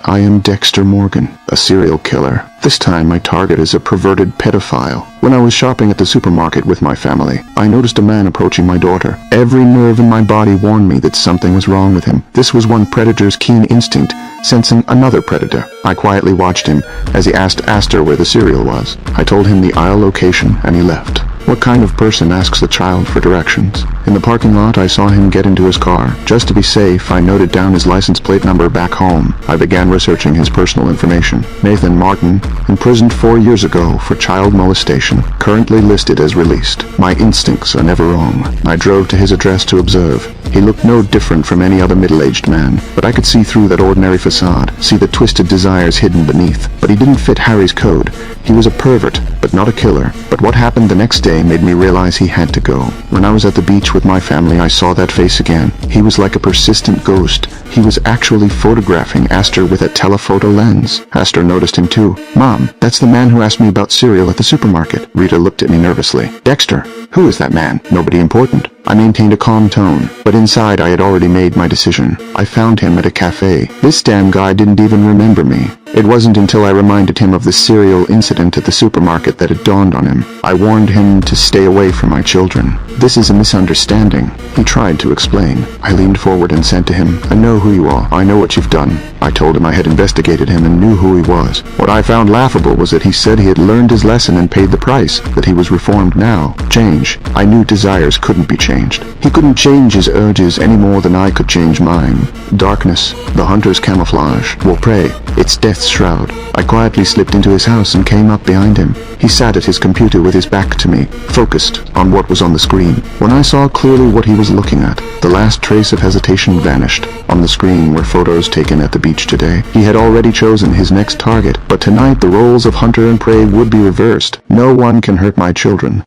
I am Dexter Morgan, a serial killer. This time my target is a perverted pedophile. When I was shopping at the supermarket with my family, I noticed a man approaching my daughter. Every nerve in my body warned me that something was wrong with him. This was one predator's keen instinct, sensing another predator. I quietly watched him as he asked her where the cereal was. I told him the aisle location and he left. What kind of person asks a child for directions? In the parking lot, I saw him get into his car. Just to be safe, I noted down his license plate number back home. I began researching his personal information. Nathan Martin, imprisoned 4 years ago for child molestation, currently listed as released. My instincts are never wrong. I drove to his address to observe. He looked no different from any other middle-aged man, but I could see through that ordinary facade, see the twisted desires hidden beneath. But he didn't fit Harry's code. He was a pervert, but not a killer. But what happened the next day made me realize he had to go. When I was at the beach with my family, I saw that face again. He was like a persistent ghost. He was actually photographing Aster with a telephoto lens. Aster noticed him too. "Mom, that's the man who asked me about cereal at the supermarket." Rita looked at me nervously. "Dexter, who is that man?" "Nobody important." I maintained a calm tone, but inside I had already made my decision. I found him at a cafe. This damn guy didn't even remember me. It wasn't until I reminded him of the cereal incident at the supermarket that it dawned on him. I warned him to stay away from my children. "This is a misunderstanding," he tried to explain. I leaned forward and said to him, "I know who you are. I know what you've done." I told him I had investigated him and knew who he was. What I found laughable was that he said he had learned his lesson and paid the price, that he was reformed now. Change. I knew desires couldn't be changed. He couldn't change his urges any more than I could change mine. Darkness, the hunter's camouflage, will prey. It's death's shroud. I quietly slipped into his house and came up behind him. He sat at his computer with his back to me, focused on what was on the screen. When I saw clearly what he was looking at, the last trace of hesitation vanished. On the screen were photos taken at the beach today. He had already chosen his next target, but tonight the roles of hunter and prey would be reversed. No one can hurt my children.